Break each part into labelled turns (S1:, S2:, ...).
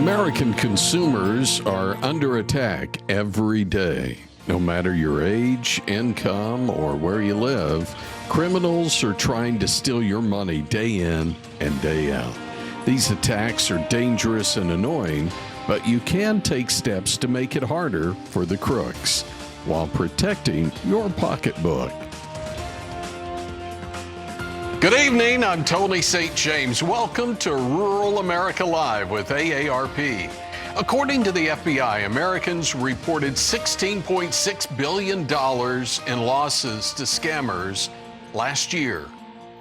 S1: American consumers are under attack every day. No matter your age, income, or where you live, criminals are trying to steal your money day in and day out. These attacks are dangerous and annoying, but you can take steps to make it harder for the crooks while protecting your pocketbook. Good evening, I'm Tony St. James. Welcome to Rural America Live with AARP. According to the FBI, Americans reported $16.6 billion in losses to scammers last year,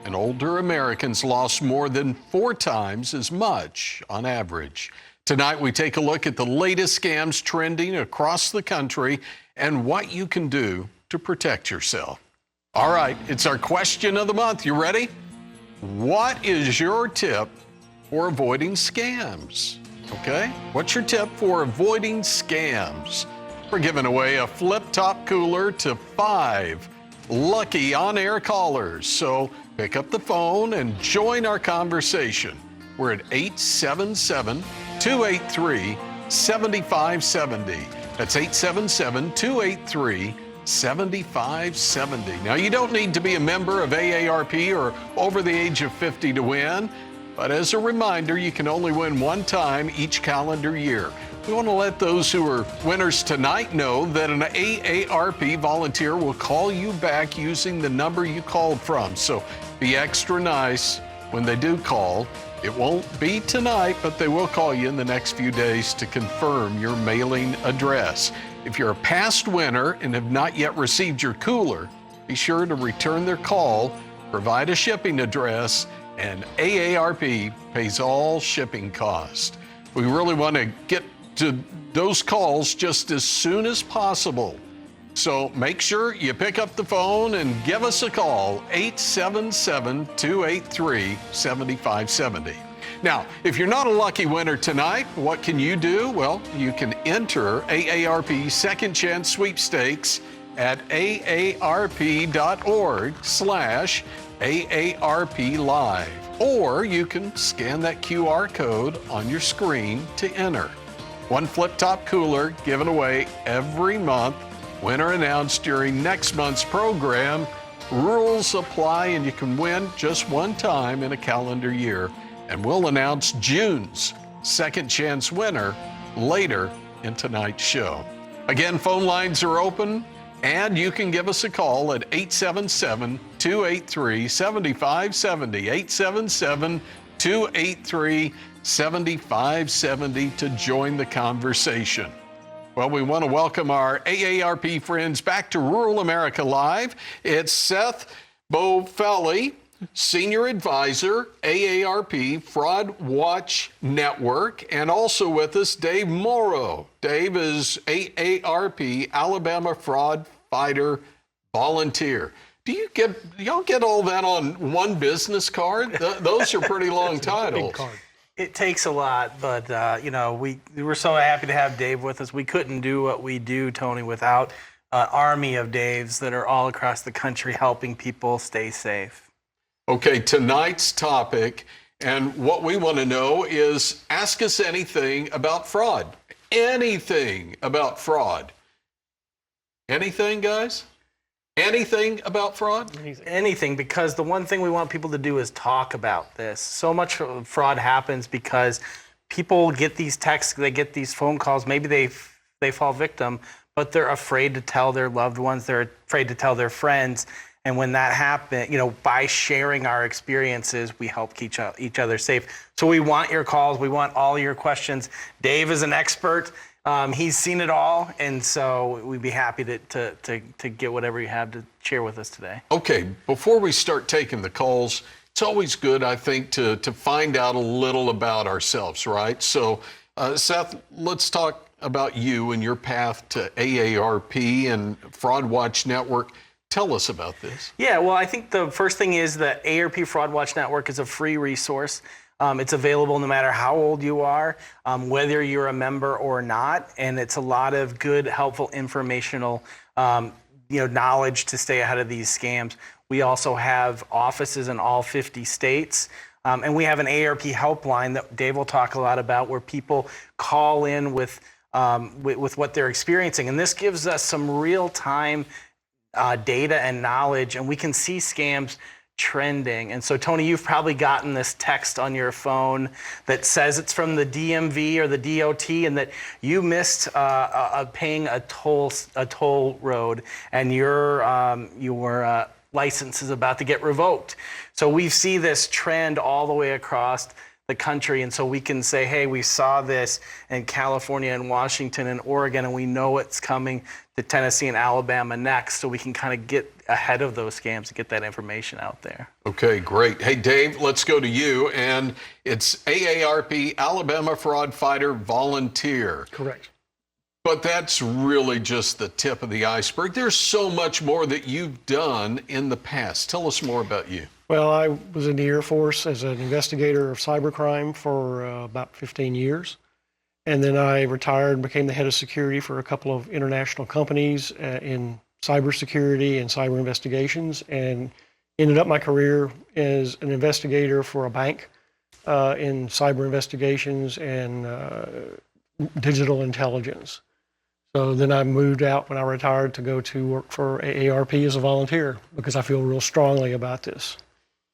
S1: and older Americans lost more than 4 times as much on average. Tonight, we take a look at the latest scams trending across the country and what you can do to protect yourself. All right, it's our question of the month. You ready? What is your tip for avoiding scams? Okay, what's your tip for avoiding scams? We're giving away a flip-top cooler to 5 lucky on-air callers. So pick up the phone and join our conversation. We're at 877-283-7570. That's 877-283-7570. Now, you don't need to be a member of AARP or over the age of 50 to win, but as a reminder, you can only win one time each calendar year. We want to let those who are winners tonight know that an AARP volunteer will call you back using the number you called from. So be extra nice when they do call. It won't be tonight, but they will call you in the next few days to confirm your mailing address. If you're a past winner and have not yet received your cooler, be sure to return their call, provide a shipping address, and AARP pays all shipping costs. We really want to get to those calls just as soon as possible. So make sure you pick up the phone and give us a call, 877-283-7570. Now, if you're not a lucky winner tonight, what can you do? Well, you can enter AARP Second Chance Sweepstakes at aarp.org/AARP Live. Or you can scan that QR code on your screen to enter. One flip-top cooler given away every month. Winner announced during next month's program. Rules apply, and you can win just one time in a calendar year. And we'll announce June's Second Chance winner later in tonight's show. Again, phone lines are open, and you can give us a call at 877-283-7570, 877-283-7570 to join the conversation. Well, we want to welcome our AARP friends back to Rural America Live. It's Seth Bofelli, Senior Advisor, AARP Fraud Watch Network, and also with us, Dave Morrow. Dave is AARP Alabama Fraud Fighter Volunteer. Do y'all get all that on one business card? Those are pretty long titles.
S2: It takes a lot, but we were so happy to have Dave with us. We couldn't do what we do, Tony, without an army of Daves that are all across the country helping people stay safe.
S1: Okay, tonight's topic, and what we want to know is, ask us anything about fraud. Anything about fraud. Anything, guys? Anything about fraud?
S2: Anything, because the one thing we want people to do is talk about this. So much fraud happens because people get these texts, they get these phone calls, maybe they fall victim, but they're afraid to tell their loved ones, they're afraid to tell their friends. And when that happens, by sharing our experiences, we help keep each other safe. So we want your calls. We want all your questions. Dave is an expert. He's seen it all. And so we'd be happy to get whatever you have to share with us today.
S1: Okay, before we start taking the calls, it's always good, I think, to find out a little about ourselves, right? So, Seth, let's talk about you and your path to AARP and Fraud Watch Network. Tell us about this.
S2: Yeah, well, I think the first thing is that AARP Fraud Watch Network is a free resource. It's available no matter how old you are, whether you're a member or not, and it's a lot of good, helpful, informational, knowledge to stay ahead of these scams. We also have offices in all 50 states. And we have an AARP helpline that Dave will talk a lot about, where people call in with what they're experiencing. And this gives us some real-time data and knowledge, and we can see scams trending. And so, Tony, you've probably gotten this text on your phone that says it's from the DMV or the DOT, and that you missed paying a toll road, and your license is about to get revoked. So we see this trend all the way across the country, and so we can say, hey, we saw this in California and Washington and Oregon, and we know it's coming to Tennessee and Alabama next, so we can kind of get ahead of those scams and get that information out there.
S1: Okay, great. Hey, Dave, let's go to you, and it's AARP, Alabama Fraud Fighter Volunteer.
S3: Correct.
S1: But that's really just the tip of the iceberg. There's so much more that you've done in the past. Tell us more about you.
S3: Well, I was in the Air Force as an investigator of cybercrime for about 15 years. And then I retired and became the head of security for a couple of international companies in cybersecurity and cyber investigations, and ended up my career as an investigator for a bank in cyber investigations and digital intelligence. So then I moved out when I retired to go to work for AARP as a volunteer, because I feel real strongly about this.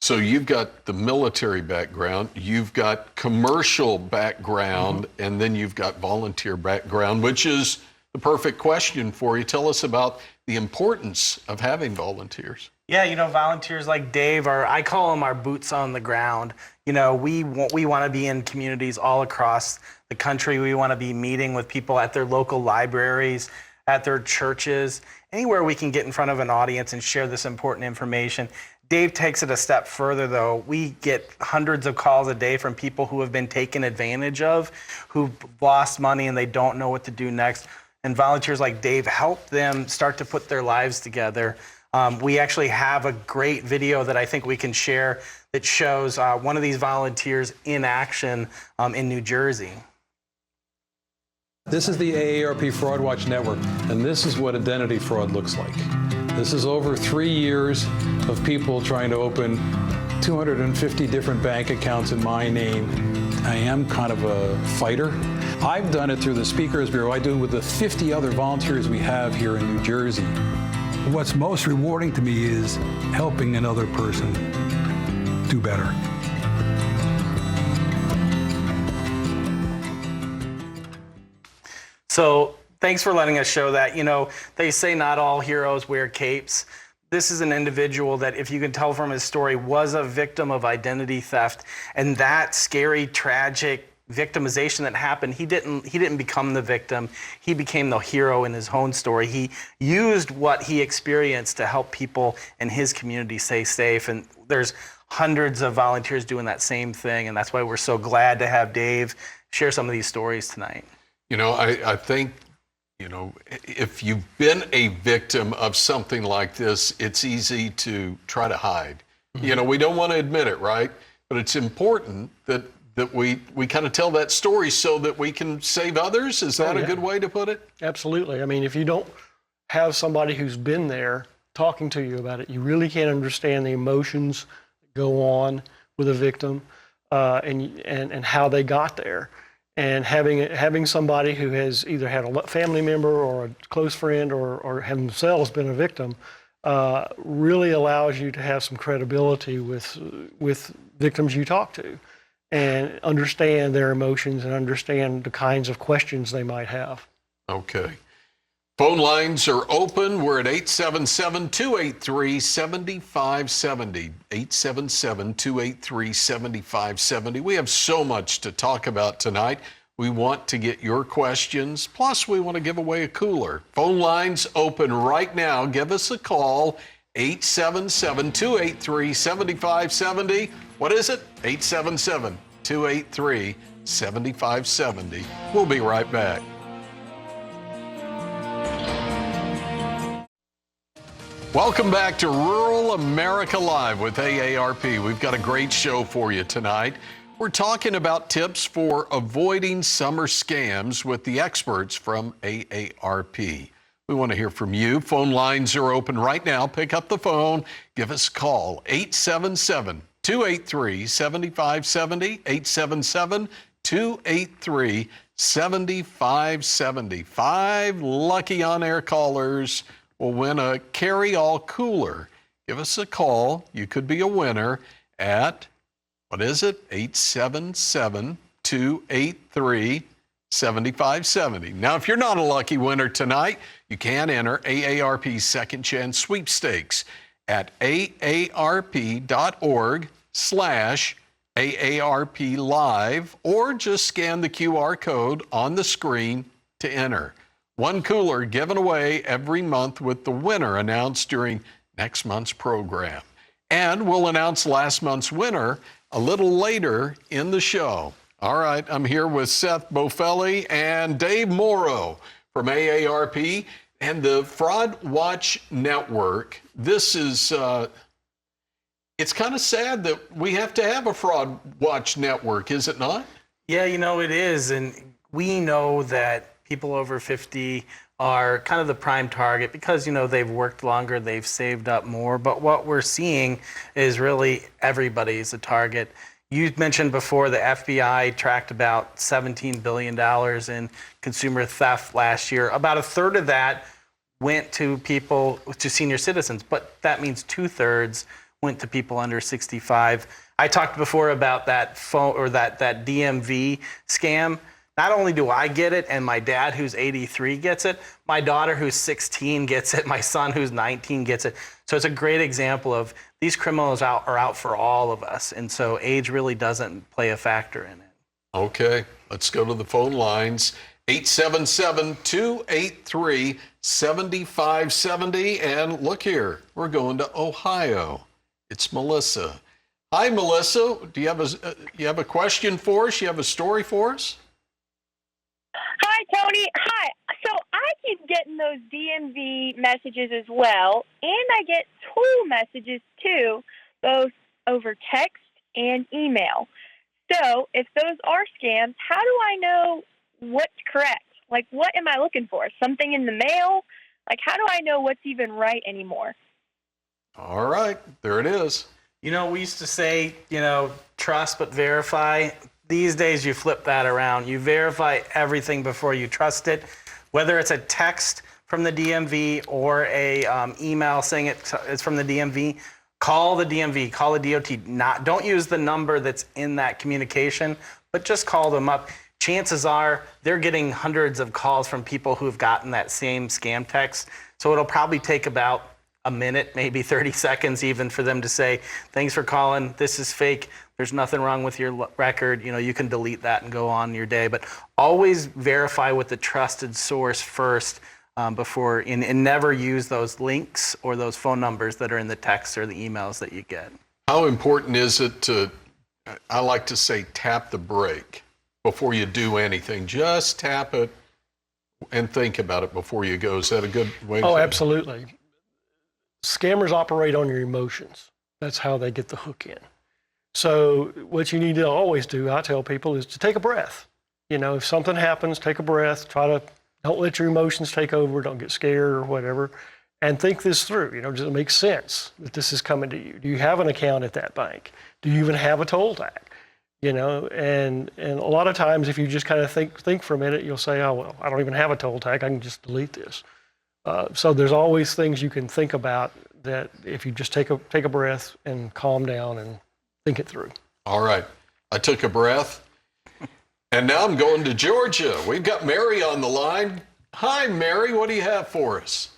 S1: So you've got the military background, you've got commercial background, and then you've got volunteer background, which is the perfect question for you. Tell us about the importance of having volunteers.
S2: Yeah, volunteers like Dave I call them our boots on the ground. We want to be in communities all across the country. We want to be meeting with people at their local libraries, at their churches, anywhere we can get in front of an audience and share this important information. Dave takes it a step further, though. We get hundreds of calls a day from people who have been taken advantage of, who've lost money and they don't know what to do next. And volunteers like Dave help them start to put their lives together. We actually have a great video that I think we can share that shows one of these volunteers in action in New Jersey.
S4: This is the AARP Fraud Watch Network, and this is what identity fraud looks like. This is over 3 years of people trying to open 250 different bank accounts in my name. I am kind of a fighter. I've done it through the Speakers Bureau. I do it with the 50 other volunteers we have here in New Jersey.
S5: What's most rewarding to me is helping another person do better.
S2: So thanks for letting us show that. They say not all heroes wear capes. This is an individual that, if you can tell from his story, was a victim of identity theft. And that scary, tragic victimization that happened, he didn't become the victim. He became the hero in his own story. He used what he experienced to help people in his community stay safe. And there's hundreds of volunteers doing that same thing. And that's why we're so glad to have Dave share some of these stories tonight.
S1: I think, if you've been a victim of something like this, it's easy to try to hide. Mm-hmm. We don't want to admit it, right? But it's important that we kind of tell that story so that we can save others. Is that a good way to put it?
S3: Absolutely. I mean, if you don't have somebody who's been there talking to you about it, you really can't understand the emotions that go on with a victim and how they got there. And having somebody who has either had a family member or a close friend or have themselves been a victim really allows you to have some credibility with victims you talk to, and understand their emotions and understand the kinds of questions they might have.
S1: Okay. Phone lines are open. We're at 877-283-7570. 877-283-7570. We have so much to talk about tonight. We want to get your questions. Plus, we want to give away a cooler. Phone lines open right now. Give us a call. 877-283-7570. What is it? 877-283-7570. We'll be right back. Welcome back to Rural America Live with AARP. We've got a great show for you tonight. We're talking about tips for avoiding summer scams with the experts from AARP. We want to hear from you. Phone lines are open right now. Pick up the phone. Give us a call. 877 877-283-7570, 877-283-7570. 5 lucky on-air callers will win a carry-all cooler. Give us a call. You could be a winner at, 877-283-7570. Now, if you're not a lucky winner tonight, you can enter AARP's Second Chance Sweepstakes at aarp.org/AARP Live, or just scan the QR code on the screen to enter. One cooler given away every month, with the winner announced during next month's program. And we'll announce last month's winner a little later in the show. All right, I'm here with Seth Bofelli and Dave Morrow from AARP and the Fraud Watch Network. This is, it's kind of sad that we have to have a Fraud Watch Network, is it not?
S2: Yeah, it is. And we know that people over 50 are kind of the prime target because, they've worked longer, they've saved up more. But what we're seeing is really everybody's a target. You mentioned before the FBI tracked about $17 billion in consumer theft last year. About a third of that went to senior citizens, but that means 2/3 went to people under 65. I talked before about that phone or that DMV scam. Not only do I get it, and my dad, who's 83, gets it, my daughter, who's 16, gets it, my son, who's 19, gets it. So it's a great example of these criminals are out for all of us, and so age really doesn't play a factor in it.
S1: Okay, let's go to the phone lines. 877-283-7570, and look here, we're going to Ohio. It's Melissa. Hi, Melissa. Do you have a question for us? You have a story for us?
S6: Hi, Tony. Hi. So I keep getting those DMV messages as well, and I get toll messages too, both over text and email. So if those are scams, how do I know what's correct? Like, what am I looking for? Something in the mail? Like, how do I know what's even right anymore?
S1: All right, there it is.
S2: We used to say, trust but verify. These days, you flip that around. You verify everything before you trust it, whether it's a text from the DMV or a email saying it's from the DMV. Call the DMV, call the DOT. Don't use the number that's in that communication, but just call them up. Chances are they're getting hundreds of calls from people who've gotten that same scam text. So it'll probably take about a minute, maybe 30 seconds even, for them to say, thanks for calling, this is fake, there's nothing wrong with your record, you can delete that and go on your day. But always verify with the trusted source first before, and never use those links or those phone numbers that are in the texts or the emails that you get.
S1: How important is it to, I like to say, tap the brake before you do anything? Just tap it and think about it before you go. Is that a good way?
S3: Oh, absolutely. Scammers operate on your emotions. That's how they get the hook in. So what you need to always do, I tell people, is to take a breath. If something happens, take a breath. Don't let your emotions take over. Don't get scared or whatever. And think this through. Does it make sense that this is coming to you? Do you have an account at that bank? Do you even have a toll tag? And a lot of times, if you just kind of think for a minute, you'll say, oh, well, I don't even have a toll tag. I can just delete this. So there's always things you can think about that if you just take a breath and calm down and think it through.
S1: All right. I took a breath. And now I'm going to Georgia. We've got Mary on the line. Hi, Mary. What do you have for us?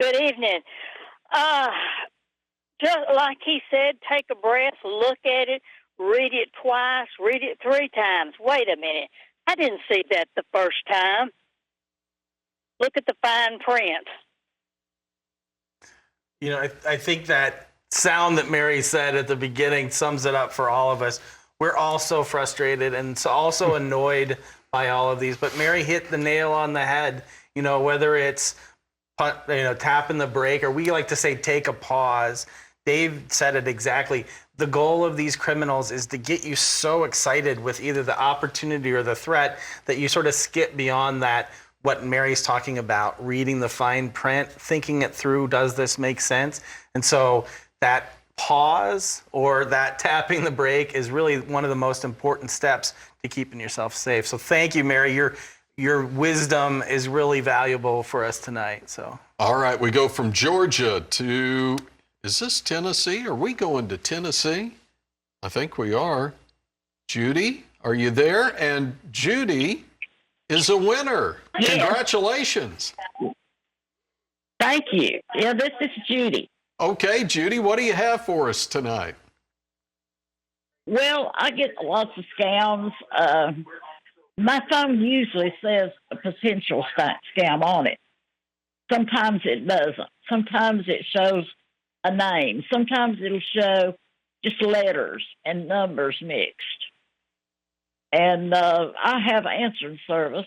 S7: Good evening. Just like he said, take a breath, look at it, read it twice, read it 3 times. Wait a minute. I didn't see that the first time. Look at the fine print.
S2: I think that sound that Mary said at the beginning sums it up for all of us. We're all so frustrated and so also annoyed by all of these. But Mary hit the nail on the head. Whether it's tapping the brake, or we like to say take a pause. Dave said it exactly. The goal of these criminals is to get you so excited with either the opportunity or the threat that you sort of skip beyond that. What Mary's talking about, reading the fine print, thinking it through, does this make sense? And so that pause or that tapping the brake is really one of the most important steps to keeping yourself safe. So thank you, Mary. Your wisdom is really valuable for us tonight. So.
S1: All right, we go from Georgia to, is this Tennessee? Are we going to Tennessee? I think we are. Judy, are you there? And Judy is a winner.
S8: Yes.
S1: Congratulations.
S8: Thank you. Yeah, this is Judy.
S1: Okay, Judy, what do you have for us tonight?
S8: Well, I get lots of scams. My phone usually says a potential scam on it. Sometimes it doesn't. Sometimes it shows a name. Sometimes it'll show just letters and numbers mixed. And I have answering service,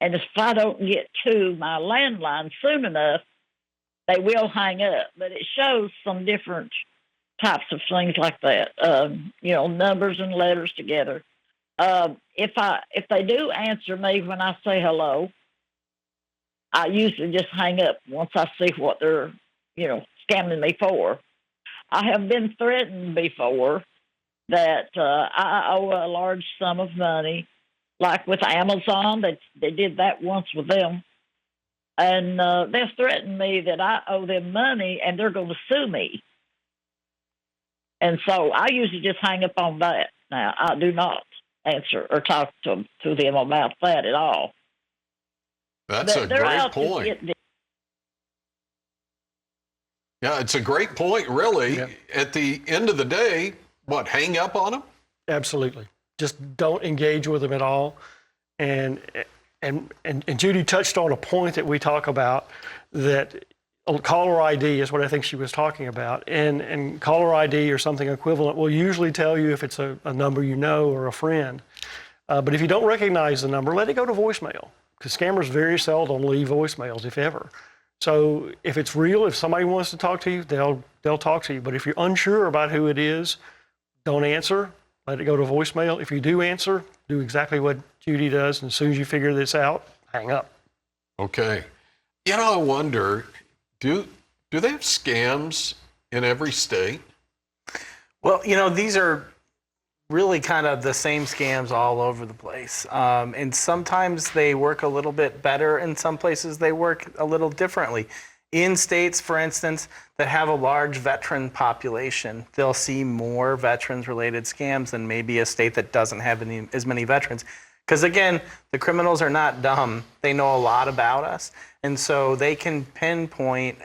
S8: and if I don't get to my landline soon enough, they will hang up. But it shows some different types of things like that, numbers and letters together. If they do answer me when I say hello, I usually just hang up once I see what they're, scamming me for. I have been threatened before that I owe a large sum of money, like with Amazon. They did that once with them. And they've threatened me that I owe them money and they're going to sue me. And so I usually just hang up on that. Now, I do not answer or talk to them about that at all.
S1: That's a great point. Yeah, it's a great point, really. Yeah. At the end of the day, hang up on them?
S3: Absolutely. Just don't engage with them at all. And Judy touched on a point that we talk about, that caller ID is what I think she was talking about. And caller ID or something equivalent will usually tell you if it's a number you know or a friend. But if you don't recognize the number, let it go to voicemail, because scammers very seldom leave voicemails, if ever. So if it's real, if somebody wants to talk to you, they'll talk to you. But if you're unsure about who it is, don't answer. Let it go to voicemail. If you do answer, do exactly what Judy does. And as soon as you figure this out, hang up.
S1: Okay. I wonder, do they have scams in every state?
S2: Well, these are really kind of the same scams all over the place. And sometimes they work a little bit better. In some places, they work a little differently. In states, for instance, that have a large veteran population, they'll see more veterans-related scams than maybe a state that doesn't have as many veterans. Because again, the criminals are not dumb. They know a lot about us. And so they can pinpoint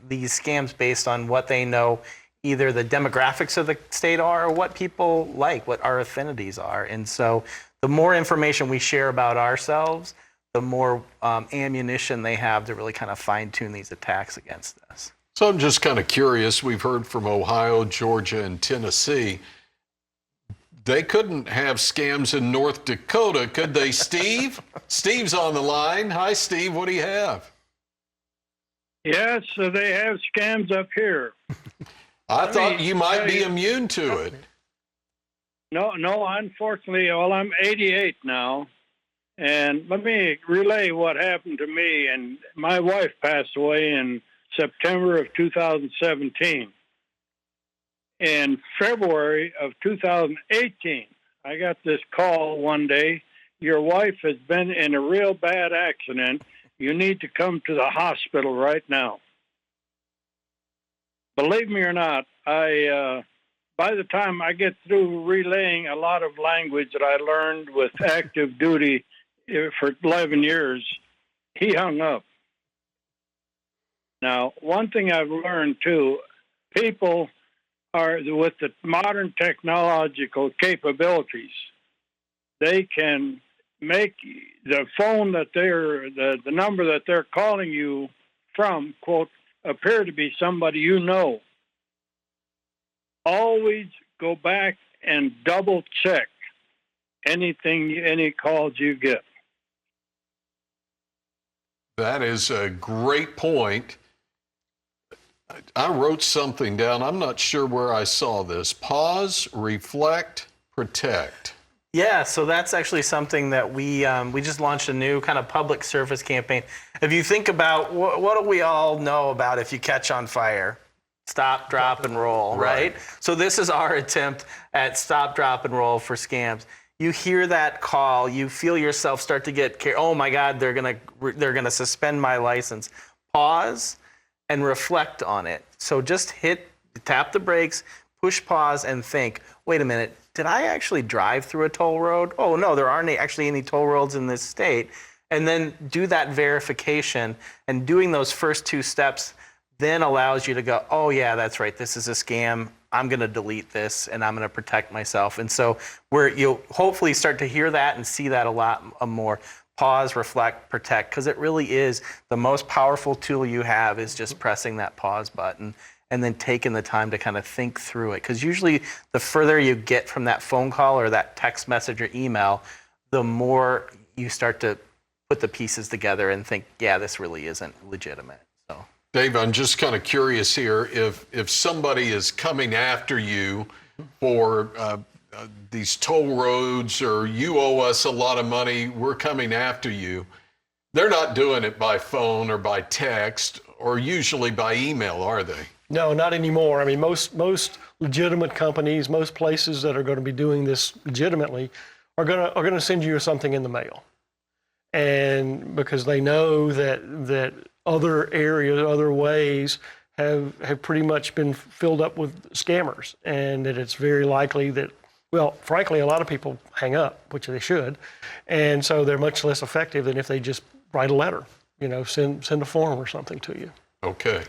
S2: these scams based on what they know, either the demographics of the state are or what people like, what our affinities are. And so the more information we share about ourselves, the more ammunition they have to really kind of fine-tune these attacks against us.
S1: So I'm just kind of curious. We've heard from Ohio, Georgia, and Tennessee. They couldn't have scams in North Dakota, could they, Steve? Steve's on the line. Hi, Steve. What do you have?
S9: Yes, so they have scams up here.
S1: I thought you might be immune to it.
S9: No, unfortunately, I'm 88 now. And let me relay what happened to me. And my wife passed away in September of 2017. In February of 2018, I got this call one day. Your wife has been in a real bad accident. You need to come to the hospital right now. Believe me or not, by the time I get through relaying a lot of language that I learned with active duty for 11 years, he hung up. Now, one thing I've learned, too, people are, with the modern technological capabilities, they can make the phone that the number that they're calling you from, quote, appear to be somebody you know. Always go back and double check any calls you get.
S1: That is a great point. I wrote something down. I'm not sure where I saw this. Pause, reflect, protect.
S2: Yeah, so that's actually something that we just launched a new kind of public service campaign. If you think about what do we all know about if you catch on fire? stop, drop, and roll, right? So this is our attempt at stop, drop, and roll for scams. You hear that call, you feel yourself start to get, oh my God, they're gonna suspend my license. Pause and reflect on it. So just tap the brakes, push pause, and think, wait a minute, did I actually drive through a toll road? Oh no, there aren't actually any toll roads in this state. And then do that verification, and doing those first 2 steps then allows you to go, oh yeah, that's right, this is a scam. I'm gonna delete this and I'm gonna protect myself. And so you'll hopefully start to hear that and see that a lot more. Pause, reflect, protect, because it really is the most powerful tool you have is just pressing that pause button and then taking the time to kind of think through it. Because usually the further you get from that phone call or that text message or email, the more you start to put the pieces together and think, yeah, this really isn't legitimate. So,
S1: Dave, I'm just kind of curious here, if somebody is coming after you for these toll roads, or you owe us a lot of money, we're coming after you, they're not doing it by phone or by text or usually by email, are they?
S3: No, not anymore. I mean, most legitimate companies, most places that are going to be doing this legitimately are going to send you something in the mail. And because they know that other areas, other ways have pretty much been filled up with scammers, and that it's very likely that, well, frankly, a lot of people hang up, which they should, and so they're much less effective than if they just write a letter, send a form or something to you.
S1: Okay.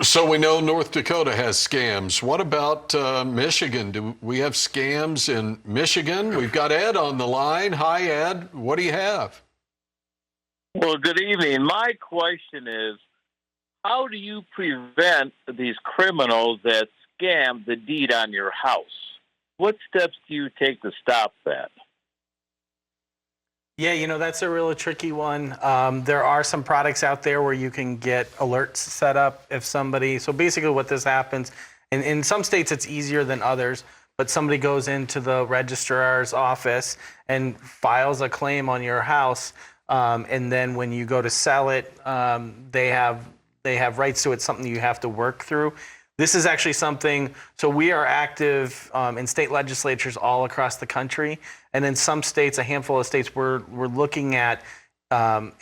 S1: So we know North Dakota has scams. What about Michigan? Do we have scams in Michigan? We've got Ed on the line. Hi, Ed. What do you have?
S10: Well, good evening. My question is, how do you prevent these criminals that scam the deed on your house? What steps do you take to stop that?
S2: Yeah, that's a really tricky one. There are some products out there where you can get alerts set up if somebody, so basically what this happens, and in some states it's easier than others, but somebody goes into the registrar's office and files a claim on your house, and then when you go to sell it, they have rights to it, something you have to work through. This is actually something, so we are active in state legislatures all across the country. And in some states, a handful of states, we're looking at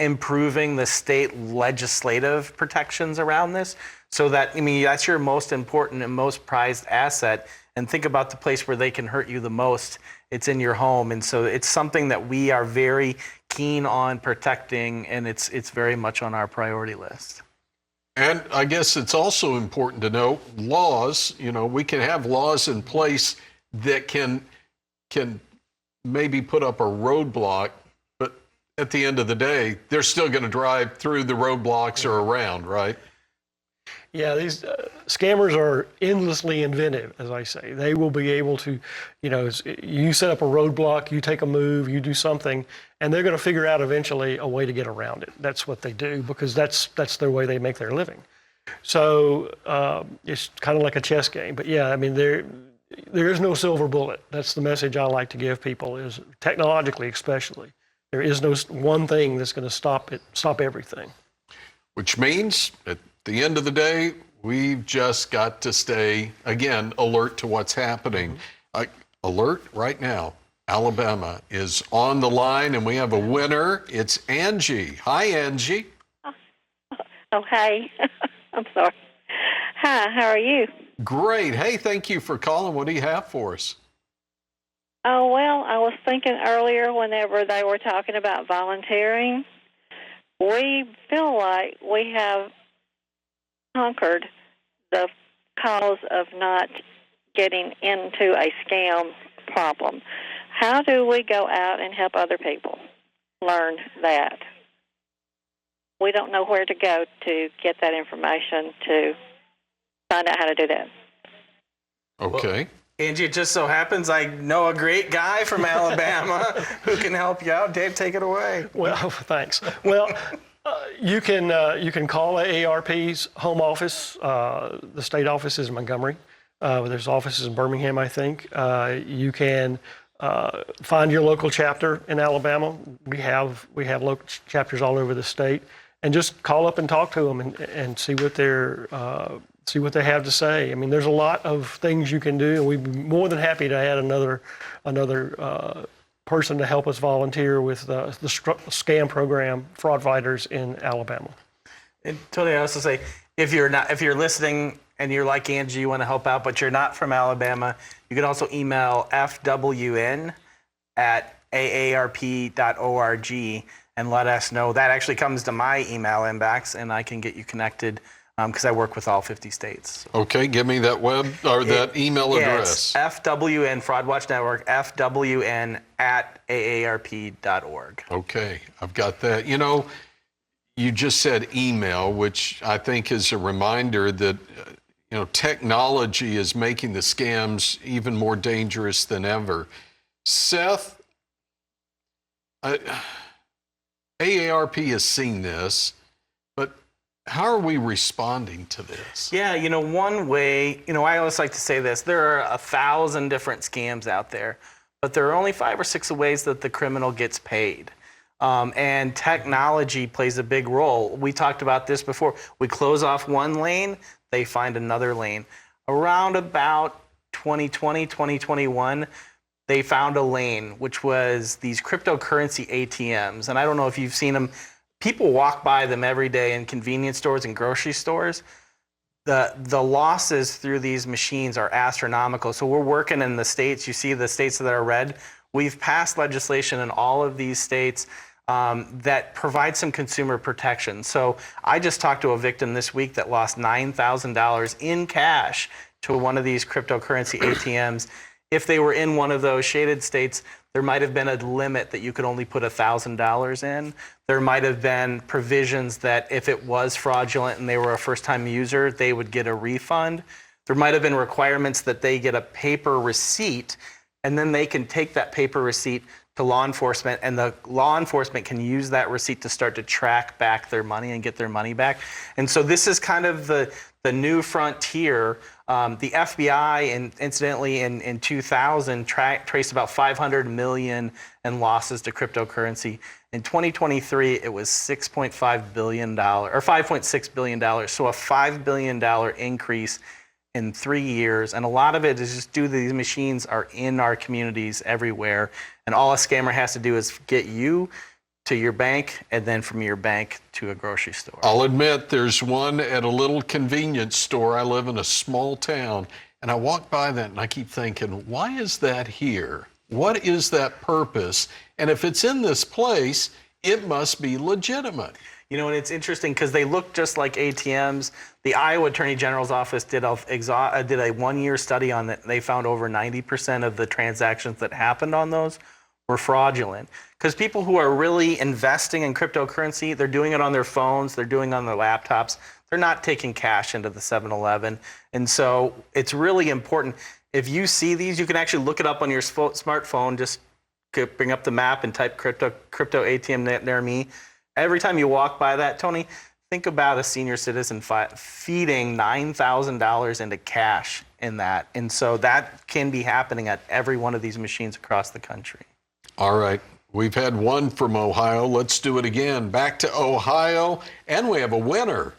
S2: improving the state legislative protections around this. So that, that's your most important and most prized asset. And think about the place where they can hurt you the most. It's in your home. And so it's something that we are very keen on protecting, and it's very much on our priority list.
S1: And I guess it's also important to know laws. We can have laws in place that can maybe put up a roadblock, but at the end of the day, they're still going to drive through the roadblocks or around, right?
S3: Yeah, these scammers are endlessly inventive, as I say. They will be able to, you set up a roadblock, you take a move, you do something, and they're going to figure out eventually a way to get around it. That's what they do, because that's their way they make their living. So it's kind of like a chess game. But yeah, there is no silver bullet. That's the message I like to give people, is technologically especially. There is no one thing that's going to stop everything.
S1: Which means at the end of the day, we've just got to stay, again, alert to what's happening. Alert right now. Alabama is on the line, and we have a winner. It's Angie. Hi, Angie.
S7: Oh, hey. I'm sorry. Hi, how are you?
S1: Great. Hey, thank you for calling. What do you have for us?
S7: Oh, well, I was thinking earlier whenever they were talking about volunteering, we feel like we have conquered the cause of not getting into a scam problem. How do we go out and help other people learn that? We don't know where to go to get that information to find out how to do that.
S1: Okay.
S2: Well, Angie, it just so happens I know a great guy from Alabama who can help you out. Dave, take it away.
S3: Well, thanks. Well, you can call AARP's home office. The state office is in Montgomery. There's offices in Birmingham, I think. You can find your local chapter in Alabama. We have local chapters all over the state, and just call up and talk to them and see what see what they have to say. I mean, there's a lot of things you can do, and we'd be more than happy to add another person to help us volunteer with the scam program, Fraud Fighters in Alabama.
S2: And Tony, I also say, if you're listening and you're like Angie, you want to help out, but you're not from Alabama, you can also email fwn@aarp.org and let us know. That actually comes to my email inbox, and I can get you connected because I work with all 50 states.
S1: Okay, give me that that email address.
S2: It's FWN Fraud Watch Network, FWN@aarp.org.
S1: Okay, I've got that. You know, you just said email, which I think is a reminder that technology is making the scams even more dangerous than ever. Seth, AARP has seen this, but how are we responding to this?
S2: Yeah, one way, I always like to say this, there are 1,000 different scams out there, but there are only 5 or 6 ways that the criminal gets paid. And technology plays a big role. We talked about this before. We close off one lane, they find another lane. Around about 2020, 2021, they found a lane, which was these cryptocurrency ATMs. And I don't know if you've seen them. People walk by them every day in convenience stores and grocery stores. The losses through these machines are astronomical. So we're working in the states. You see the states that are red. We've passed legislation in all of these states that provide some consumer protection. So I just talked to a victim this week that lost $9,000 in cash to one of these cryptocurrency ATMs. If they were in one of those shaded states, there might have been a limit that you could only put $1,000 in. There might have been provisions that if it was fraudulent and they were a first-time user, they would get a refund. There might have been requirements that they get a paper receipt, and then they can take that paper receipt to law enforcement, and the law enforcement can use that receipt to start to track back their money and get their money back. And so this is kind of the new frontier. The FBI, incidentally, in 2000, traced about $500 million in losses to cryptocurrency. In 2023, it was $6.5 billion, or $5.6 billion. So a $5 billion increase in 3 years. And a lot of it is just due to these machines are in our communities everywhere. And all a scammer has to do is get you to your bank, and then from your bank to a grocery store.
S1: I'll admit there's one at a little convenience store. I live in a small town, and I walk by that and I keep thinking, why is that here? What is that purpose? And if it's in this place, it must be legitimate.
S2: And it's interesting because they look just like ATMs. The Iowa Attorney General's office did a 1-year study on it. They found over 90% of the transactions that happened on those were fraudulent. Because people who are really investing in cryptocurrency, they're doing it on their phones, they're doing it on their laptops. They're not taking cash into the 7-Eleven. And so it's really important. If you see these, you can actually look it up on your smartphone. Just bring up the map and type crypto ATM near me. Every time you walk by that, Tony, think about a senior citizen feeding $9,000 into cash in that. And so that can be happening at every one of these machines across the country.
S1: All right. We've had one from Ohio. Let's do it again. Back to Ohio, and we have a winner.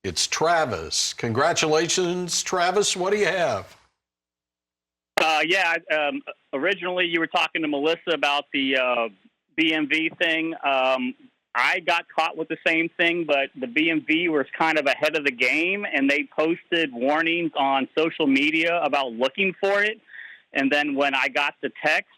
S1: It's Travis. Congratulations, Travis. What do you have?
S11: Originally you were talking to Melissa about the BMV thing. I got caught with the same thing, but the BMV was kind of ahead of the game, and they posted warnings on social media about looking for it. And then when I got the text,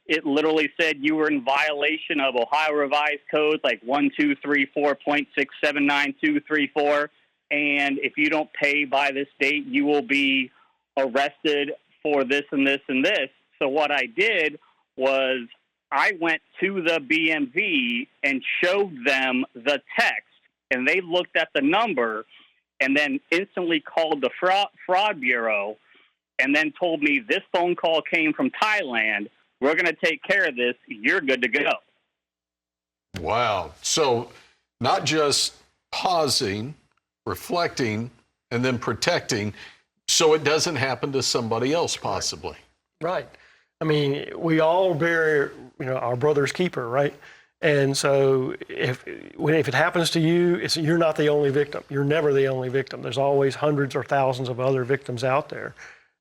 S11: it literally said you were in violation of Ohio Revised Codes like 1234.679234. And if you don't pay by this date, you will be arrested for this and this and this. So what I did was I went to the BMV and showed them the text, and they looked at the number and then instantly called the fraud bureau and then told me this phone call came from Thailand. We're going to take care of this. You're good to go.
S1: Wow. So not just pausing, reflecting, and then protecting so it doesn't happen to somebody else possibly.
S3: Right. I mean, we all bear, our brother's keeper, right? And so if it happens to you, you're not the only victim. You're never the only victim. There's always hundreds or thousands of other victims out there.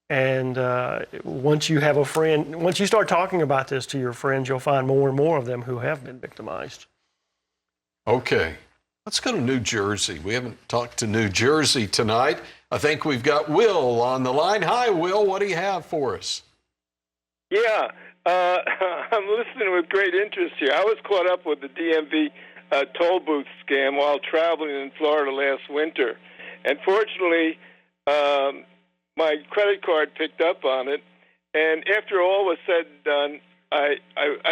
S3: And once you have a friend, once you start talking about this to your friends, you'll find more and more of them who have been victimized.
S1: Okay, let's go to New Jersey. We haven't talked to New Jersey tonight. I think we've got Will on the line. Hi, Will. What do you have for us?
S12: Yeah, I'm listening with great interest here. I was caught up with the DMV toll booth scam while traveling in Florida last winter. And fortunately, my credit card picked up on it. And after all was said and done, I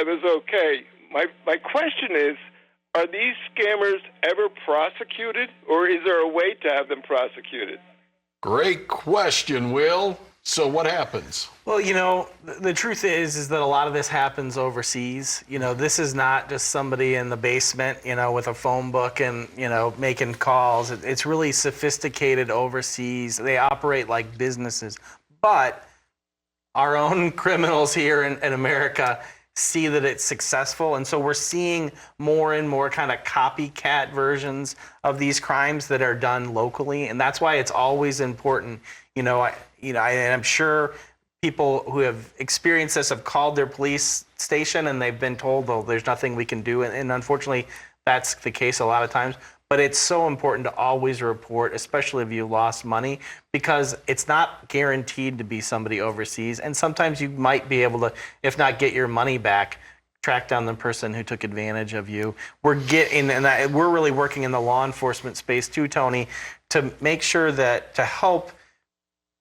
S12: was okay. My question is, are these scammers ever prosecuted, or is there a way to have them prosecuted?
S1: Great question, Will. So what happens?
S2: Well, the truth is that a lot of this happens overseas. This is not just somebody in the basement, with a phone book and, making calls. It's really sophisticated overseas. They operate like businesses. But our own criminals here in America see that it's successful. And so we're seeing more and more kind of copycat versions of these crimes that are done locally. And that's why it's always important. I'm sure people who have experienced this have called their police station and they've been told, oh, there's nothing we can do. And unfortunately, that's the case a lot of times. But it's so important to always report, especially if you lost money, because it's not guaranteed to be somebody overseas. And sometimes you might be able to, if not get your money back, track down the person who took advantage of you. We're really working in the law enforcement space too, Tony, to make sure that to help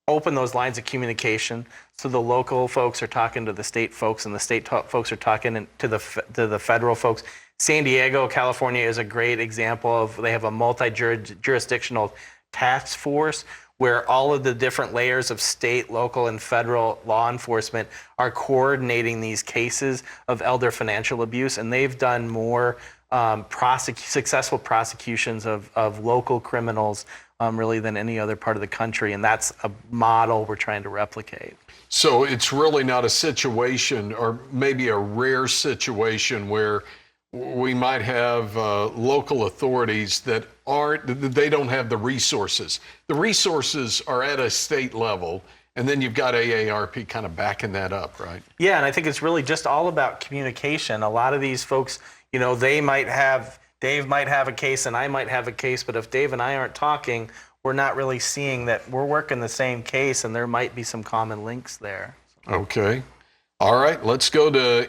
S2: open those lines of communication so the local folks are talking to the state folks and the state folks are talking to the federal folks. San Diego, California is a great example of, they have a multi-jurisdictional task force where all of the different layers of state, local, and federal law enforcement are coordinating these cases of elder financial abuse. And they've done more successful prosecutions of local criminals really than any other part of the country. And that's a model we're trying to replicate.
S1: So it's really not a situation, or maybe a rare situation, where we might have local authorities that they don't have the resources. The resources are at a state level, and then you've got AARP kind of backing that up, right?
S2: Yeah, and I think it's really just all about communication. A lot of these folks, Dave might have a case and I might have a case, but if Dave and I aren't talking, we're not really seeing that we're working the same case, and there might be some common links there.
S1: Okay. All right, let's go to,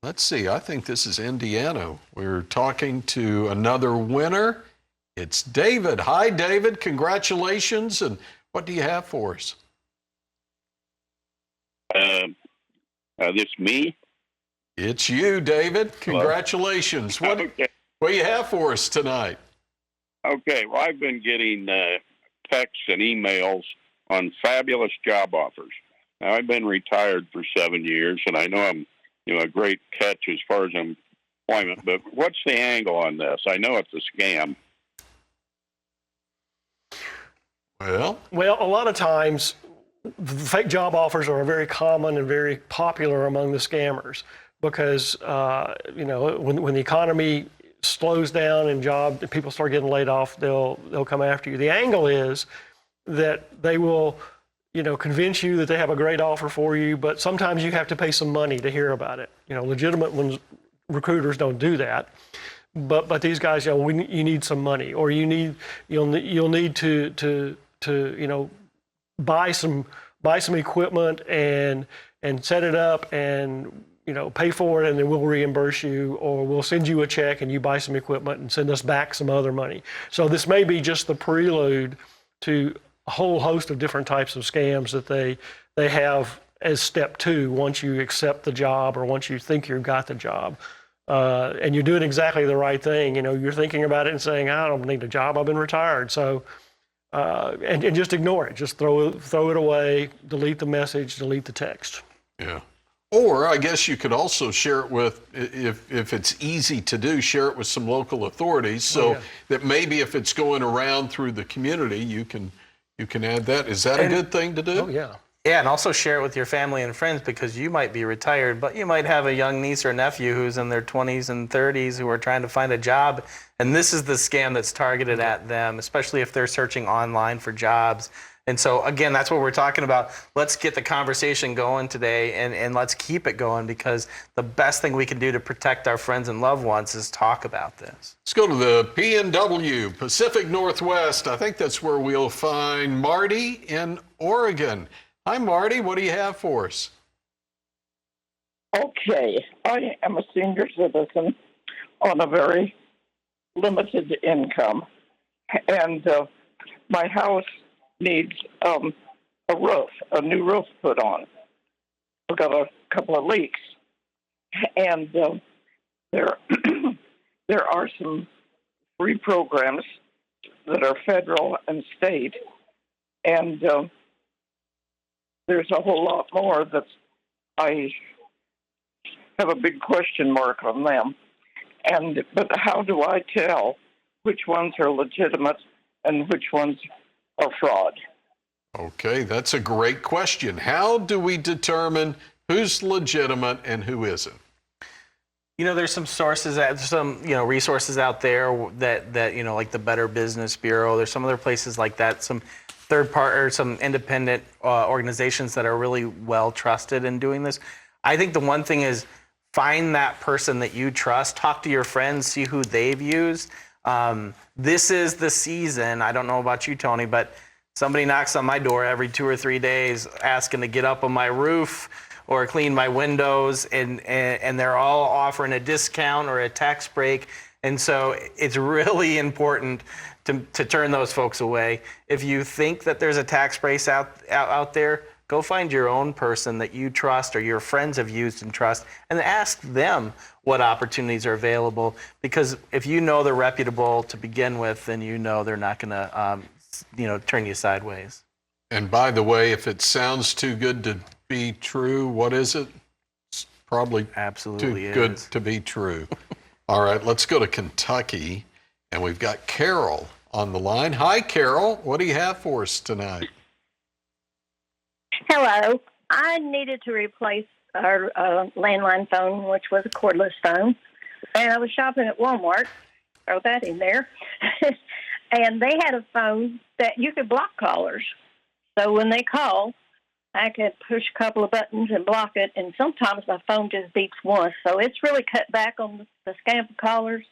S1: let's see, I think this is Indiana. We're talking to another winner. It's David. Hi, David. Congratulations. And what do you have for us?
S13: This me?
S1: It's you, David. Congratulations.
S13: Okay.
S1: What do you have for us tonight?
S13: Okay, well, I've been getting texts and emails on fabulous job offers. Now, I've been retired for 7 years, and I know I'm a great catch as far as employment, but what's the angle on this? I know it's a scam.
S1: Well,
S3: a lot of times, fake job offers are very common and very popular among the scammers because, when the economy slows down and people start getting laid off, they'll come after you. The angle is that they will, convince you that they have a great offer for you, but sometimes you have to pay some money to hear about it. Legitimate recruiters don't do that, but these guys, you need some money, or you'll need to buy some equipment and set it up and pay for it, and then we'll reimburse you, or we'll send you a check and you buy some equipment and send us back some other money. So this may be just the prelude to a whole host of different types of scams that they have as step two once you accept the job or once you think you've got the job. And you're doing exactly the right thing. You're thinking about it and saying, I don't need a job, I've been retired. So, and just ignore it. Just throw it away, delete the message, delete the text.
S1: Yeah. Or I guess you could also share it with, if it's easy to do, share it with some local authorities so that maybe if it's going around through the community, you can add that. Is that a good thing to do?
S3: Oh, yeah.
S2: Yeah, and also share it with your family and friends, because you might be retired, but you might have a young niece or nephew who's in their 20s and 30s who are trying to find a job, and this is the scam that's targeted at them, especially if they're searching online for jobs. And so, again, that's what we're talking about. Let's get the conversation going today, and let's keep it going, because the best thing we can do to protect our friends and loved ones is talk about this.
S1: Let's go to the PNW, Pacific Northwest. I think that's where we'll find Marty in Oregon. Hi, Marty. What do you have for us?
S14: Okay. I am a senior citizen on a very limited income, and my house needs a roof, a new roof put on. I've got a couple of leaks, and there there are some free programs that are federal and state, and there's a whole lot more that I have a big question mark on them. But how do I tell which ones are legitimate and which ones are fraud?
S1: Okay, that's a great question. How do we determine who's legitimate and who isn't?
S2: You know, there's some sources, resources out there that like the Better Business Bureau. There's some other places like that, some third party or some independent organizations that are really well trusted in doing this. I think the one thing is find that person that you trust, talk to your friends, see who they've used. This is the season. I don't know about you, Tony, but somebody knocks on my door every 2 or 3 days asking to get up on my roof or clean my windows, and they're all offering a discount or a tax break. And so it's really important to turn those folks away. If you think that there's a tax break out there, go find your own person that you trust or your friends have used and trust, and ask them what opportunities are available. Because if you know they're reputable to begin with, then you know they're not going to turn you sideways.
S1: And by the way, if it sounds too good to be true, what is it? It's probably
S2: absolutely
S1: too good to be true. All right, let's go to Kentucky, and we've got Carol on the line. Hi, Carol. What do you have for us tonight?
S15: Hello. I needed to replace our landline phone, which was a cordless phone, and I was shopping at Walmart. Throw that in there. And they had a phone that you could block callers. So when they call, I could push a couple of buttons and block it, and sometimes my phone just beeps once. So it's really cut back on the scam callers.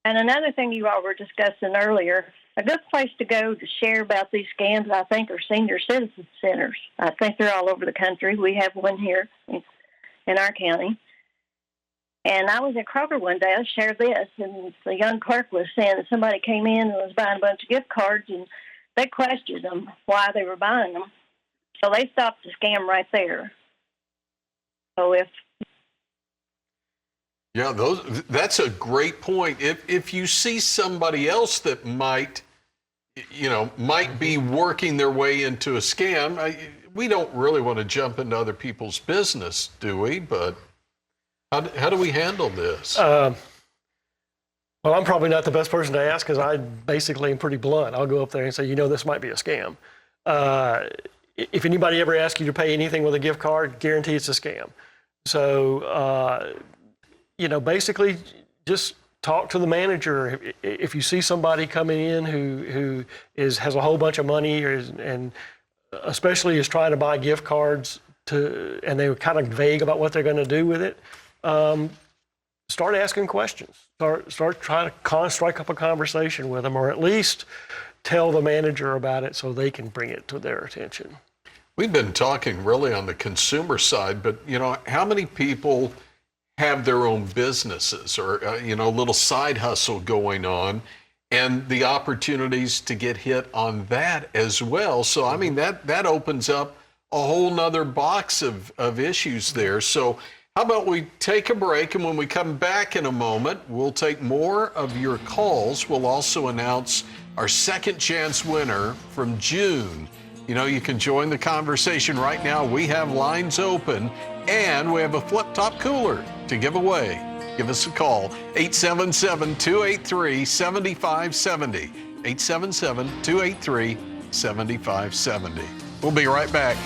S15: And another thing you all were discussing earlier, a good place to go to share about these scams, I think, are senior citizen centers. I think they're all over the country. We have one here in our county. And I was at Kroger one day. I shared this, and the young clerk was saying that somebody came in and was buying a bunch of gift cards, and they questioned them why they were buying them. So they stopped the scam right there. So
S1: that's a great point. If you see somebody else that might be working their way into a scam, we don't really want to jump into other people's business, do we? But how do we handle this?
S3: Well, I'm probably not the best person to ask, because I basically am pretty blunt. I'll go up there and say, this might be a scam. If anybody ever asks you to pay anything with a gift card, guarantee it's a scam. So, basically just talk to the manager. If you see somebody coming in who has a whole bunch of money and especially is trying to buy gift cards and they're kind of vague about what they're going to do with it, start asking questions. Start trying to strike up a conversation with them, or at least tell the manager about it so they can bring it to their attention.
S1: We've been talking really on the consumer side, but how many people have their own businesses or a little side hustle going on, and the opportunities to get hit on that as well. So I mean that opens up a whole nother box of issues there. So how about we take a break, and when we come back in a moment, we'll take more of your calls. We'll also announce our second chance winner from June. You can join the conversation right now. We have lines open, and we have a flip-top cooler to give away. Give us a call, 877-283-7570, 877-283-7570. We'll be right back.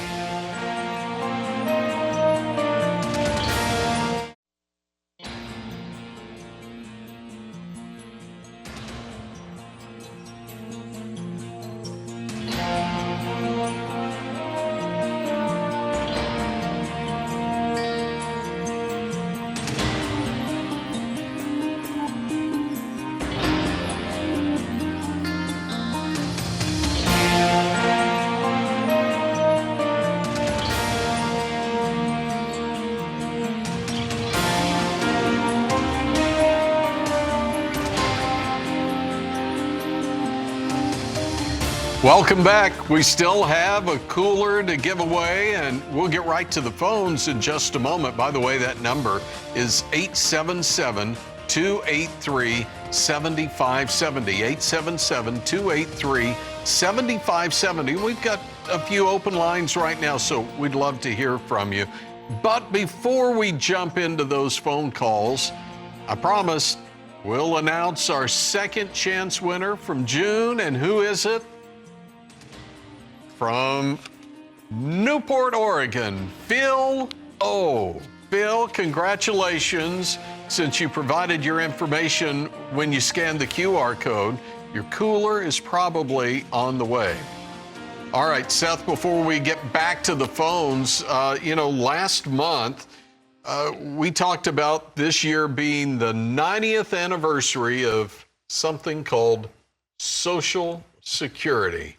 S1: Welcome back. We still have a cooler to give away, and we'll get right to the phones in just a moment. By the way, that number is 877-283-7570. 877-283-7570. We've got a few open lines right now, so we'd love to hear from you. But before we jump into those phone calls, I promised we'll announce our second chance winner from June. And who is it? From Newport, Oregon, Phil O. Phil, congratulations. Since you provided your information when you scanned the QR code, your cooler is probably on the way. All right, Seth, before we get back to the phones, last month, we talked about this year being the 90th anniversary of something called Social Security.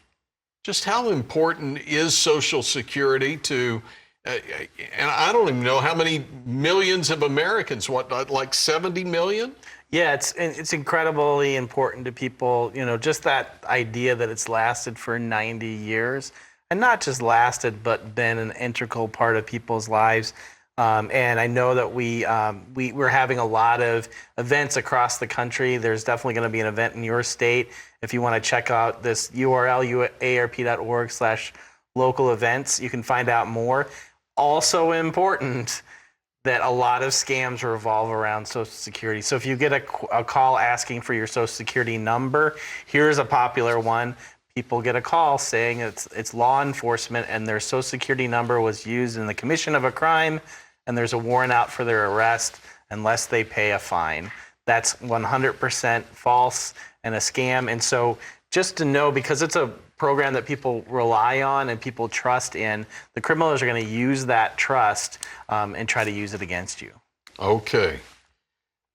S1: Just how important is Social Security to, and I don't even know how many millions of Americans, like 70 million?
S2: Yeah, it's incredibly important to people, just that idea that it's lasted for 90 years, and not just lasted, but been an integral part of people's lives. And I know that we're having a lot of events across the country. There's definitely going to be an event in your state. If you want to check out this URL, AARP.org/local events, you can find out more. Also important that a lot of scams revolve around Social Security. So if you get a call asking for your Social Security number, here's a popular one. People get a call saying it's law enforcement and their Social Security number was used in the commission of a crime, and there's a warrant out for their arrest unless they pay a fine. That's 100% false and a scam. And so just to know, because it's a program that people rely on and people trust in, the criminals are going to use that trust and try to use it against you.
S1: Okay.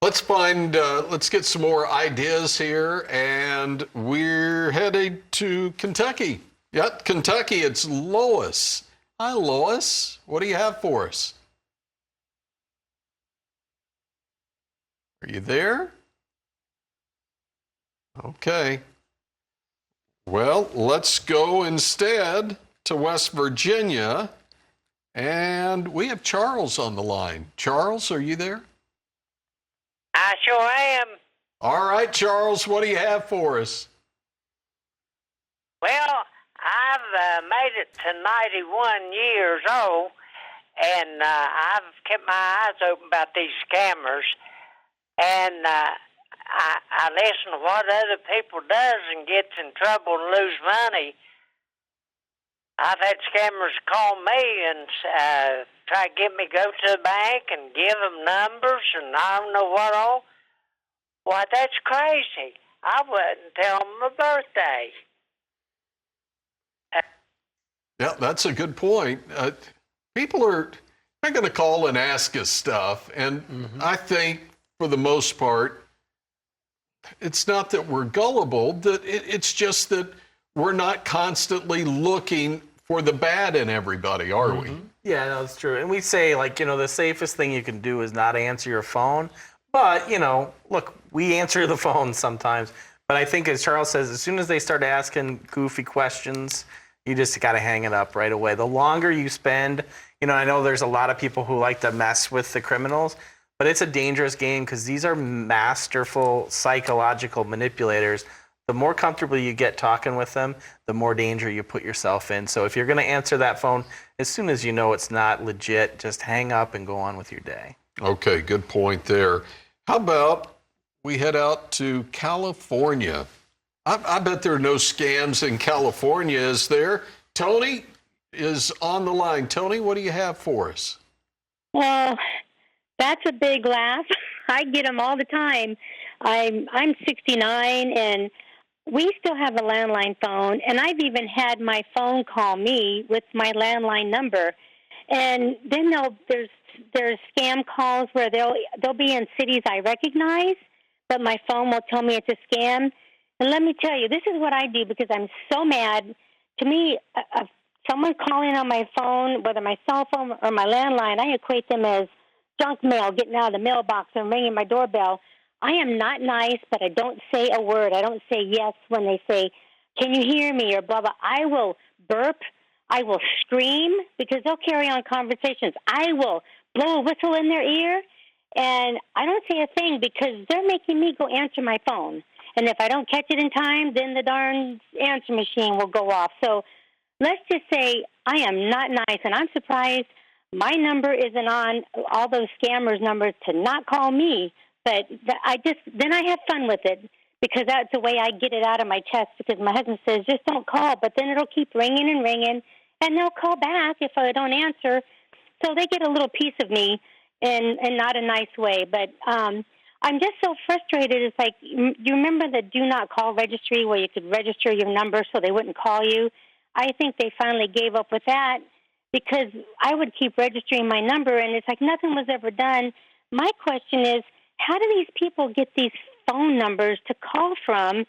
S1: Let's get some more ideas here, and we're headed to Kentucky. Yep, Kentucky, it's Lois. Hi, Lois. What do you have for us? Are you there? Okay. Well, let's go instead to West Virginia, and we have Charles on the line. Charles, are you there?
S16: I sure am.
S1: All right, Charles, what do you have for us?
S16: Well, I've made it to 91 years old, and I've kept my eyes open about these scammers, and I listen to what other people does and gets in trouble and lose money. I've had scammers call me and try to get me to go to the bank and give them numbers and I don't know what all. Why, that's crazy. I wouldn't tell them my birthday.
S1: Yeah, that's a good point. People are going to call and ask us stuff, and I think for the most part, it's not that we're gullible, that it's just that we're not constantly looking for the bad in everybody, are we?
S2: Yeah, no, it's true. And we say, the safest thing you can do is not answer your phone. But, look, we answer the phone sometimes. But I think, as Charles says, as soon as they start asking goofy questions, you just got to hang it up right away. The longer you spend, I know there's a lot of people who like to mess with the criminals, but it's a dangerous game because these are masterful psychological manipulators. The more comfortable you get talking with them, the more danger you put yourself in. So if you're going to answer that phone, as soon as you know it's not legit, just hang up and go on with your day.
S1: Okay, good point there. How about we head out to California? I bet there are no scams in California, is there? Tony is on the line. Tony, what do you have for us?
S17: Well, that's a big laugh. I get them all the time. I'm 69, and we still have a landline phone, and I've even had my phone call me with my landline number. And then there's scam calls where they'll be in cities I recognize, but my phone will tell me it's a scam. And let me tell you, this is what I do because I'm so mad. To me, someone calling on my phone, whether my cell phone or my landline, I equate them as junk mail getting out of the mailbox and ringing my doorbell. I am not nice, but I don't say a word. I don't say yes when they say, can you hear me, or blah, blah. I will burp. I will scream because they'll carry on conversations. I will blow a whistle in their ear, and I don't say a thing because they're making me go answer my phone. And if I don't catch it in time, then the darn answer machine will go off. So let's just say I am not nice, and I'm surprised my number isn't on all those scammers' numbers to not call me. But then I have fun with it because that's the way I get it out of my chest, because my husband says, just don't call. But then it'll keep ringing and ringing, and they'll call back if I don't answer. So they get a little piece of me in not a nice way. But I'm just so frustrated. It's like, you remember the do not call registry where you could register your number so they wouldn't call you? I think they finally gave up with that because I would keep registering my number, and it's like nothing was ever done. My question is, how do these people get these phone numbers to call from?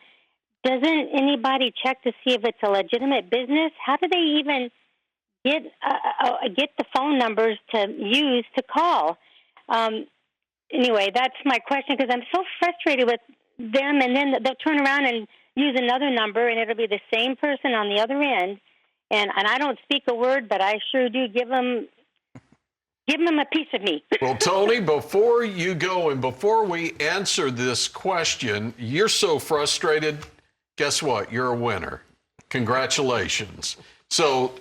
S17: Doesn't anybody check to see if it's a legitimate business? How do they even get the phone numbers to use to call? Anyway, that's my question, because I'm so frustrated with them, and then they'll turn around and use another number, and it'll be the same person on the other end. And I don't speak a word, but I sure do give them a piece of me.
S1: Well, Tony, before you go and before we answer this question, you're so frustrated. Guess what? You're a winner. Congratulations. So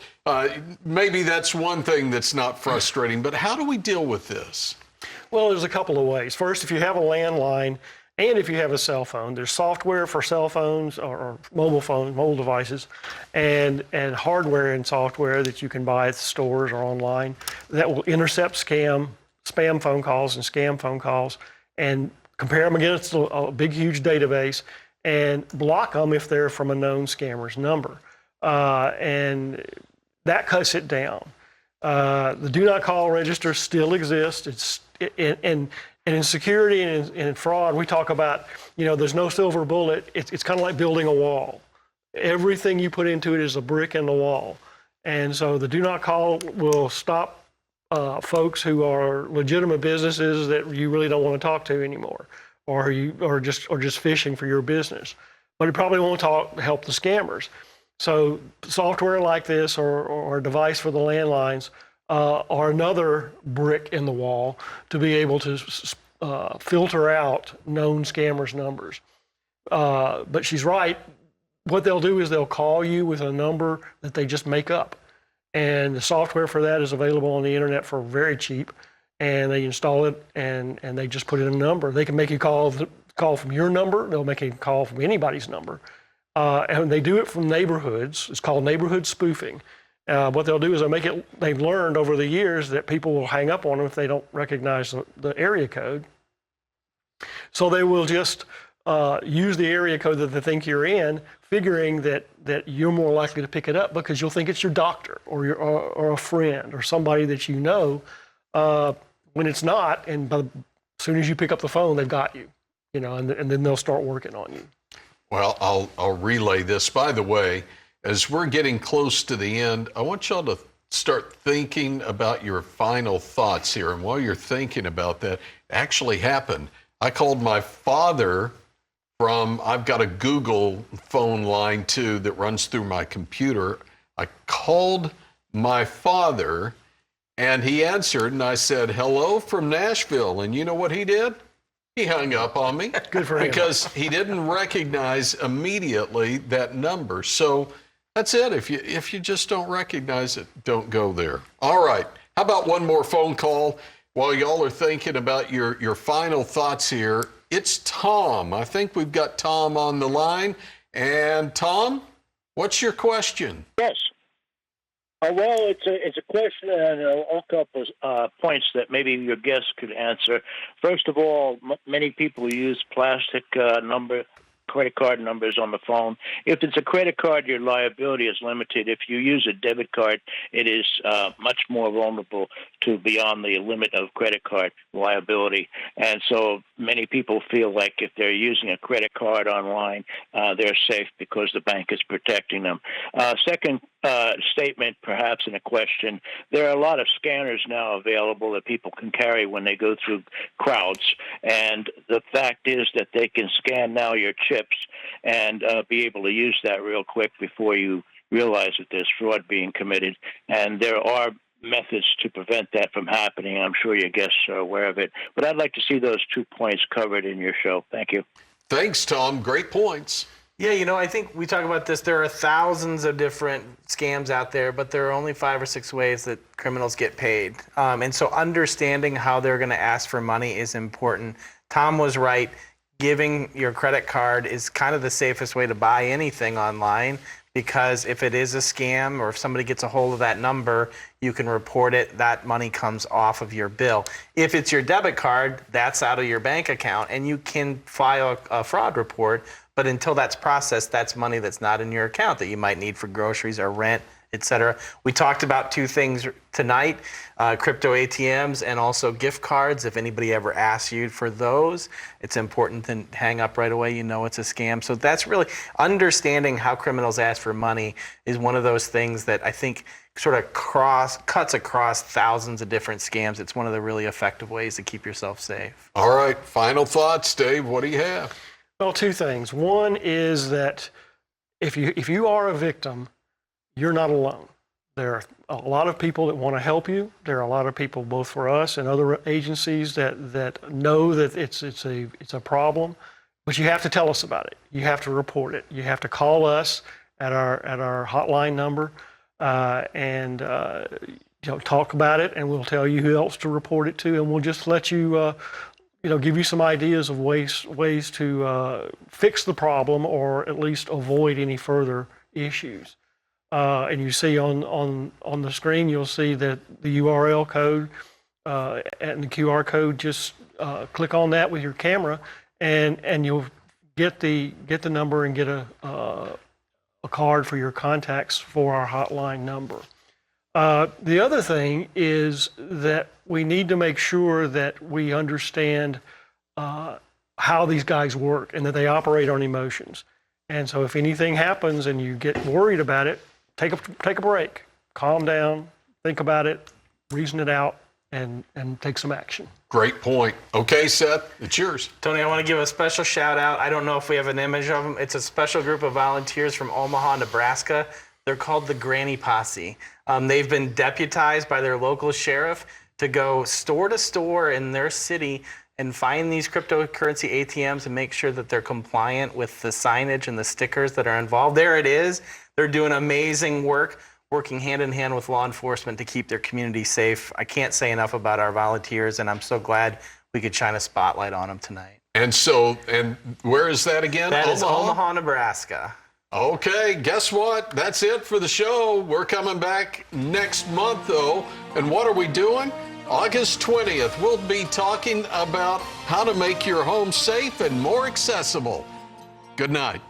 S1: maybe that's one thing that's not frustrating, but how do we deal with this?
S3: Well, there's a couple of ways. First, if you have a landline and if you have a cell phone, there's software for cell phones or mobile devices, and hardware and software that you can buy at the stores or online that will intercept spam phone calls and scam phone calls and compare them against a big, huge database and block them if they're from a known scammer's number. And that cuts it down. The do not call register still exists. And in security and in fraud, we talk about, there's no silver bullet. It's kind of like building a wall. Everything you put into it is a brick in the wall. And so the do not call will stop folks who are legitimate businesses that you really don't want to talk to anymore, or just fishing for your business. But it probably won't help the scammers. So software like this or a device for the landlines are another brick in the wall to be able to filter out known scammers' numbers. But she's right. What they'll do is they'll call you with a number that they just make up. And the software for that is available on the internet for very cheap. And they install it and they just put in a number. They can make you call from your number. They'll make you call from anybody's number. And they do it from neighborhoods. It's called neighborhood spoofing. What they'll do is they've learned over the years that people will hang up on them if they don't recognize the area code. So they will just use the area code that they think you're in, figuring that you're more likely to pick it up because you'll think it's your doctor or a friend or somebody that you know, when it's not. And as soon as you pick up the phone, they've got you, and then they'll start working on you.
S1: Well, I'll relay this. By the way, as we're getting close to the end, I want y'all to start thinking about your final thoughts here. And while you're thinking about that, it actually happened. I called my father I've got a Google phone line too that runs through my computer. I called my father and he answered and I said, "Hello from Nashville." And you know what he did? He hung up on me.
S3: Good for him.
S1: Because he didn't recognize immediately that number. So that's it. If you just don't recognize it, don't go there. All right. How about one more phone call while y'all are thinking about your final thoughts here? It's Tom. I think we've got Tom on the line. And Tom, what's your question?
S18: Yes. Well, it's a question and a couple of points that maybe your guests could answer. First of all, many people use plastic credit card numbers on the phone. If it's a credit card, your liability is limited. If you use a debit card, it is much more vulnerable to beyond the limit of credit card liability. And so many people feel like if they're using a credit card online, they're safe because the bank is protecting them. Second statement, perhaps in a question, there are a lot of scanners now available that people can carry when they go through crowds. And the fact is that they can scan now your check chips and be able to use that real quick before you realize that there's fraud being committed. And there are methods to prevent that from happening. I'm sure your guests are aware of it. But I'd like to see those 2 points covered in your show. Thank you.
S1: Thanks, Tom. Great points.
S2: Yeah, you know, I think we talk about this. There are thousands of different scams out there, but there are only 5 or 6 ways that criminals get paid. And so understanding how they're going to ask for money is important. Tom was right. Giving your credit card is kind of the safest way to buy anything online, because if it is a scam or if somebody gets a hold of that number, you can report it. That money comes off of your bill. If it's your debit card, that's out of your bank account, and you can file a fraud report. But until that's processed, that's money that's not in your account that you might need for groceries or rent, etc. We talked about 2 things tonight, crypto ATMs and also gift cards. If anybody ever asks you for those, it's important to hang up right away. You know it's a scam. So that's really understanding how criminals ask for money is one of those things that I think sort of cuts across thousands of different scams. It's one of the really effective ways to keep yourself safe.
S1: All right, final thoughts, Dave. What do you have?
S3: Well, 2 things. One is that if you are a victim, you're not alone. There are a lot of people that want to help you. There are a lot of people, both for us and other agencies, that know that it's a problem. But you have to tell us about it. You have to report it. You have to call us at our hotline number and talk about it, and we'll tell you who else to report it to, and we'll just let you. Give you some ideas of ways to fix the problem or at least avoid any further issues. And you see on the screen, you'll see that the URL code and the QR code. Just click on that with your camera, and you'll get the number and get a card for your contacts for our hotline number. The other thing is that we need to make sure that we understand how these guys work and that they operate on emotions. And so if anything happens and you get worried about it, take a break, calm down, think about it, reason it out, and take some action.
S1: Great point. Okay, Seth, it's yours.
S2: Tony, I want to give a special shout out. I don't know if we have an image of them. It's a special group of volunteers from Omaha, Nebraska. They're called the Granny Posse. They've been deputized by their local sheriff to go store to store in their city and find these cryptocurrency ATMs and make sure that they're compliant with the signage and the stickers that are involved. There it is. They're doing amazing work, working hand in hand with law enforcement to keep their community safe. I can't say enough about our volunteers, and I'm so glad we could shine a spotlight on them tonight.
S1: And where is that again?
S2: That is Omaha, Nebraska.
S1: Okay, guess what? That's it for the show. We're coming back next month, though. And what are we doing? August 20th, we'll be talking about how to make your home safe and more accessible. Good night.